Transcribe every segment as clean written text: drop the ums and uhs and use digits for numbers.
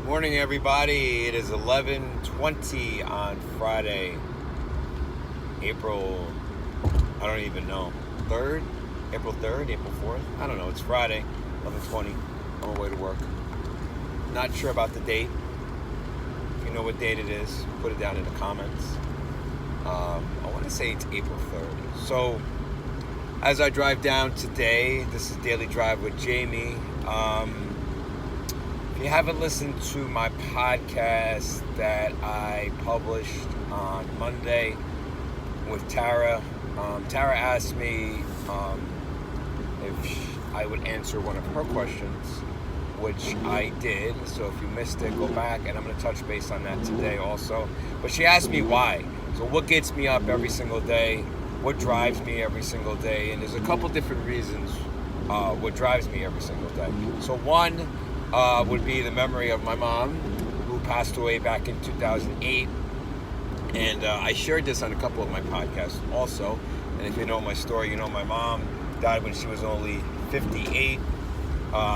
Morning, everybody. It is 11:20 on Friday, April, I don't even know, 3rd? April 3rd, April 4th? I don't know. It's Friday, 11:20, on my way to work. Not sure about the date. If you know what date it is, put it down in the comments. I want to say it's April 3rd. So, as I drive down today, this is Daily Drive with Jamie. If you haven't listened to my podcast that I published on Monday with Tara, Tara asked me if I would answer one of her questions, which I did. So if you missed it, go back, and I'm going to touch base on that today also. But she asked me why. So what gets me up every single day? What drives me every single day? And there's a couple different reasons what drives me every single day. So one would be the memory of my mom, who passed away back in 2008. And I shared this on a couple of my podcasts also. And if you know my story, you know my mom died when she was only 58.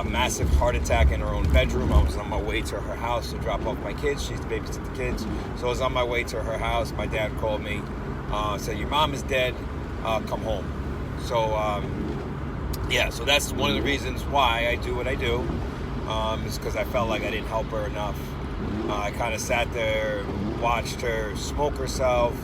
Massive heart attack in her own bedroom. I was on my way to her house to drop off my kids. She used to babysit the kids. So I was on my way to her house. My dad called me, said, "Your mom is dead, come home." So, so that's one of the reasons why I do what I do. Is because I felt like I didn't help her enough. I kind of sat there, watched her smoke herself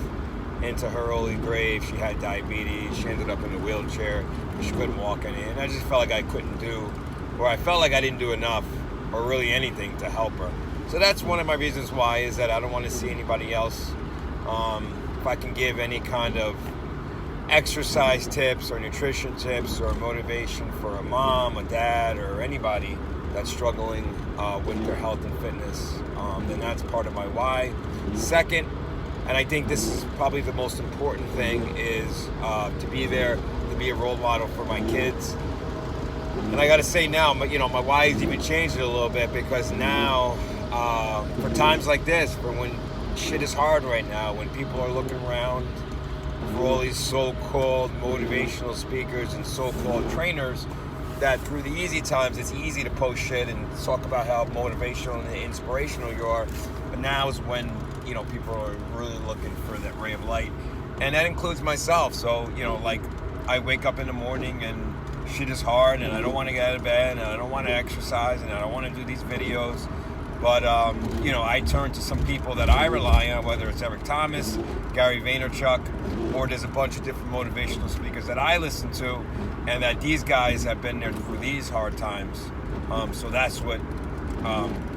into her early grave. She had diabetes. She ended up in a wheelchair. She couldn't walk any. And I just felt like I couldn't do, or I felt like I didn't do enough, or really anything to help her. So that's one of my reasons why, is that I don't want to see anybody else. If I can give any kind of exercise tips or nutrition tips or motivation for a mom, a dad, or anybody that's struggling with their health and fitness, then that's part of my why. Second, and I think this is probably the most important thing, is to be there, to be a role model for my kids. And I got to say now, my why has even changed it a little bit, because now, for times like this, for when shit is hard right now, when people are looking around for all these so-called motivational speakers and so-called trainers, that through the easy times, it's easy to post shit and talk about how motivational and inspirational you are. But now is when, people are really looking for that ray of light. And that includes myself. So, I wake up in the morning and shit is hard, and I don't want to get out of bed, and I don't want to exercise, and I don't want to do these videos. But, I turn to some people that I rely on, whether it's Eric Thomas, Gary Vaynerchuk, or there's a bunch of different motivational speakers that I listen to, and that these guys have been there through these hard times. So that's what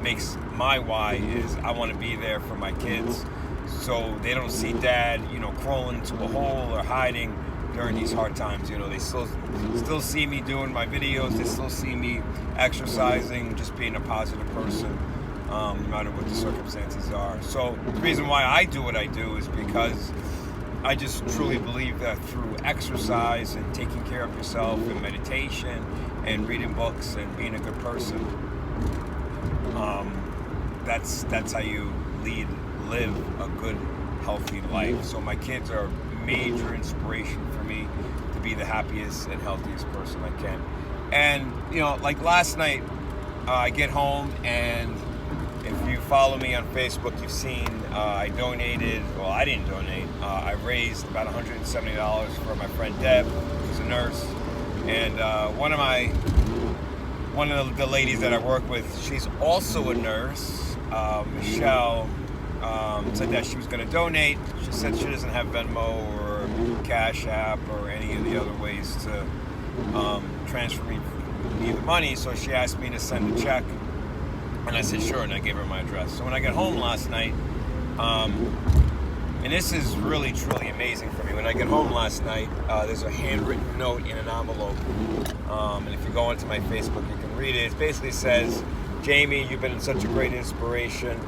makes my why, is I want to be there for my kids, so they don't see dad, crawling into a hole or hiding during these hard times. They still see me doing my videos. They still see me exercising, just being a positive person, no matter what the circumstances are. So the reason why I do what I do is because I just truly believe that through exercise and taking care of yourself and meditation and reading books and being a good person, that's how you live a good, healthy life. So my kids are a major inspiration for me to be the happiest and healthiest person I can. And, like last night, I get home, and if you follow me on Facebook, you've seen I donated. Well, I didn't donate. I raised about $170 for my friend Deb, who's a nurse. And one of the ladies that I work with, she's also a nurse. Michelle said that she was going to donate. She said she doesn't have Venmo or Cash App or any of the other ways to transfer me the money. So she asked me to send a check. And I said, sure, and I gave her my address. So when I got home last night, and this is really, truly amazing for me. When I get home last night, there's a handwritten note in an envelope. And if you go onto my Facebook, you can read it. It basically says, "Jamie, you've been such a great inspiration.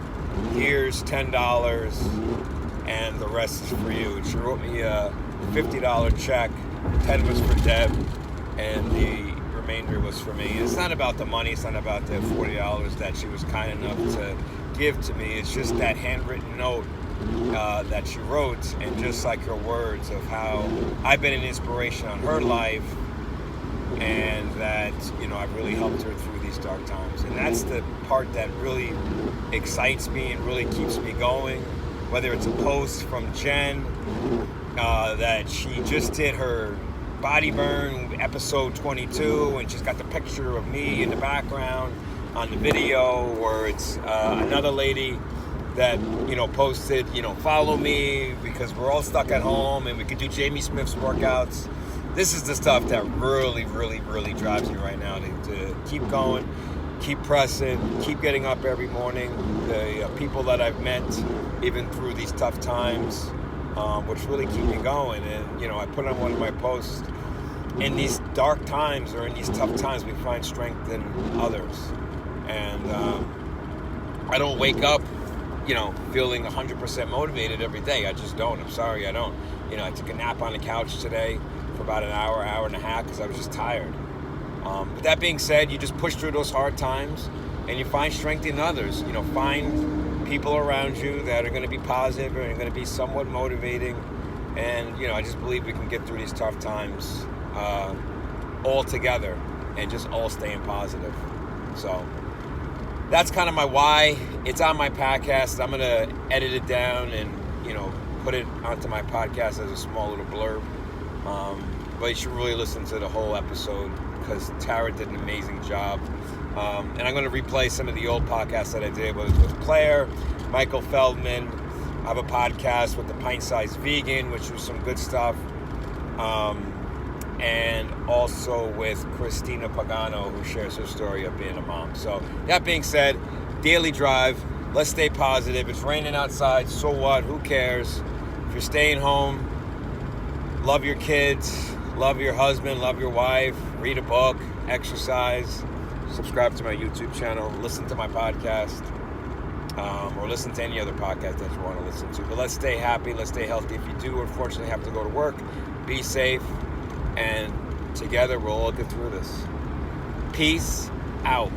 Here's $10, and the rest is for you." And she wrote me a $50 check. 10 was for Deb, and the remainder was for me. It's not about the money. It's not about the $40 that she was kind enough to give to me. It's just that handwritten note that she wrote, and just like her words of how I've been an inspiration on her life, and that, I've really helped her through these dark times. And that's the part that really excites me and really keeps me going. Whether it's a post from Jen that she just did her body burn episode 22 and she's got the picture of me in the background on the video, or it's another lady that posted, follow me because we're all stuck at home and we could do Jamie Smith's workouts. This is the stuff that really, really, really drives me right now to keep going, keep pressing, keep getting up every morning. The people that I've met, even through these tough times, which really keep me going. And, I put on one of my posts, in these dark times or in these tough times, we find strength in others. And I don't wake up, feeling 100% motivated every day. I just don't. I'm sorry, I don't. I took a nap on the couch today for about an hour and a half because I was just tired. But that being said, you just push through those hard times and you find strength in others. Find people around you that are going to be positive and are going to be somewhat motivating. And, I just believe we can get through these tough times all together and just all staying positive. So that's kind of my why. It's on my podcast. I'm going to edit it down and, put it onto my podcast as a small little blurb. But you should really listen to the whole episode because Tara did an amazing job. And I'm going to replay some of the old podcasts that I did with Claire, Michael Feldman. I have a podcast with the Pint Sized Vegan, which was some good stuff. And also with Christina Pagano, who shares her story of being a mom. So that being said, daily drive. Let's stay positive. It's raining outside. So what? Who cares? If you're staying home, love your kids, love your husband, love your wife, read a book, exercise, subscribe to my YouTube channel, listen to my podcast, or listen to any other podcast that you want to listen to. But let's stay happy. Let's stay healthy. If you do, unfortunately, have to go to work, be safe. And together we'll all get through this. Peace out.